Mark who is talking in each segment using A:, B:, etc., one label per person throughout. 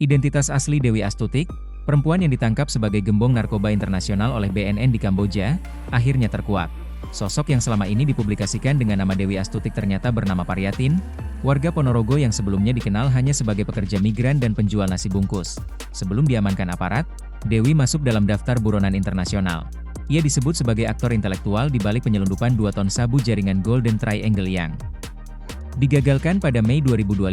A: Identitas asli Dewi Astutik, perempuan yang ditangkap sebagai gembong narkoba internasional oleh BNN di Kamboja, akhirnya terkuak. Sosok yang selama ini dipublikasikan dengan nama Dewi Astutik ternyata bernama Paryatin, warga Ponorogo yang sebelumnya dikenal hanya sebagai pekerja migran dan penjual nasi bungkus. Sebelum diamankan aparat, Dewi masuk dalam daftar buronan internasional. Ia disebut sebagai aktor intelektual di balik penyelundupan 2 ton sabu jaringan Golden Triangle yang digagalkan pada Mei 2025,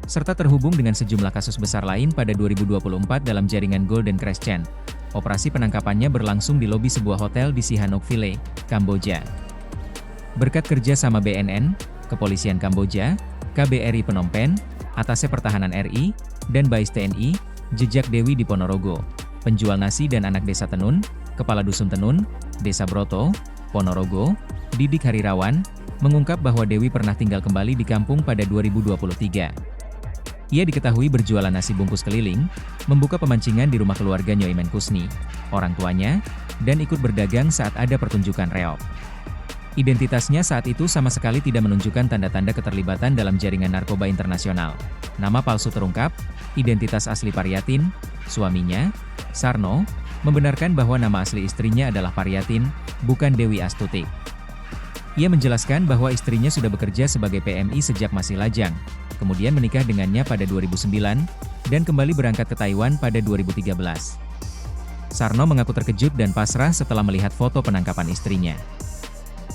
A: serta terhubung dengan sejumlah kasus besar lain pada 2024 dalam jaringan Golden Crescent. Operasi penangkapannya berlangsung di lobi sebuah hotel di Sihanoukville, Kamboja. Berkat kerja sama BNN, Kepolisian Kamboja, KBRI Phnom Penh, Atase Pertahanan RI, dan Bais TNI, jejak Dewi di Ponorogo, penjual nasi dan anak desa Tenun, Kepala Dusun Tenun, Desa Broto, Ponorogo, Didik Harirawan, mengungkap bahwa Dewi pernah tinggal kembali di kampung pada 2023. Ia diketahui berjualan nasi bungkus keliling, membuka pemancingan di rumah keluarga Nyoimen Kusni, orang tuanya, dan ikut berdagang saat ada pertunjukan reog. Identitasnya saat itu sama sekali tidak menunjukkan tanda-tanda keterlibatan dalam jaringan narkoba internasional. Nama palsu terungkap, identitas asli Paryatin, suaminya, Sarno, membenarkan bahwa nama asli istrinya adalah Paryatin, bukan Dewi Astutik. Ia menjelaskan bahwa istrinya sudah bekerja sebagai PMI sejak masih lajang, kemudian menikah dengannya pada 2009, dan kembali berangkat ke Taiwan pada 2013. Sarno mengaku terkejut dan pasrah setelah melihat foto penangkapan istrinya.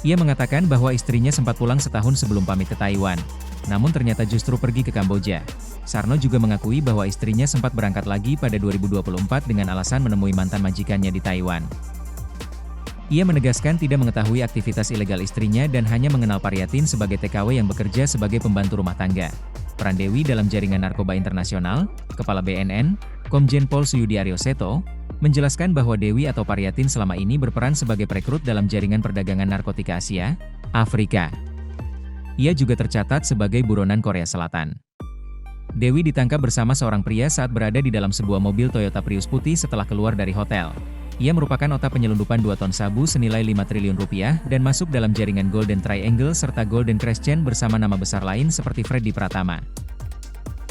A: Ia mengatakan bahwa istrinya sempat pulang setahun sebelum pamit ke Taiwan, namun ternyata justru pergi ke Kamboja. Sarno juga mengakui bahwa istrinya sempat berangkat lagi pada 2024 dengan alasan menemui mantan majikannya di Taiwan. Ia menegaskan tidak mengetahui aktivitas ilegal istrinya dan hanya mengenal Paryatin sebagai TKW yang bekerja sebagai pembantu rumah tangga. Peran Dewi dalam jaringan narkoba internasional, Kepala BNN, Komjen Pol Suyudi Aryoseto, menjelaskan bahwa Dewi atau Paryatin selama ini berperan sebagai perekrut dalam jaringan perdagangan narkotika Asia, Afrika. Ia juga tercatat sebagai buronan Korea Selatan. Dewi ditangkap bersama seorang pria saat berada di dalam sebuah mobil Toyota Prius putih setelah keluar dari hotel. Ia merupakan otak penyelundupan 2 ton sabu senilai 5 triliun rupiah dan masuk dalam jaringan Golden Triangle serta Golden Crescent bersama nama besar lain seperti Freddy Pratama.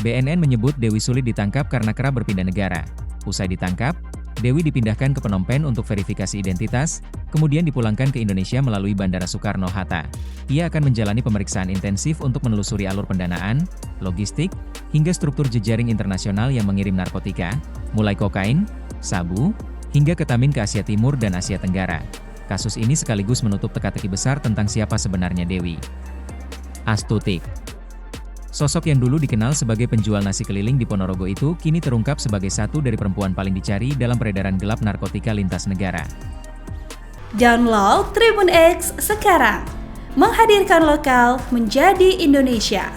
A: BNN menyebut Dewi sulit ditangkap karena kerap berpindah negara. Usai ditangkap, Dewi dipindahkan ke Phnom Penh untuk verifikasi identitas, kemudian dipulangkan ke Indonesia melalui Bandara Soekarno-Hatta. Ia akan menjalani pemeriksaan intensif untuk menelusuri alur pendanaan, logistik, hingga struktur jejaring internasional yang mengirim narkotika, mulai kokain, sabu, hingga ketamin ke Asia Timur dan Asia Tenggara. Kasus ini sekaligus menutup teka-teki besar tentang siapa sebenarnya Dewi Astutik. Sosok yang dulu dikenal sebagai penjual nasi keliling di Ponorogo itu kini terungkap sebagai satu dari perempuan paling dicari dalam peredaran gelap narkotika lintas negara.
B: Download Tribun X sekarang, menghadirkan lokal menjadi Indonesia.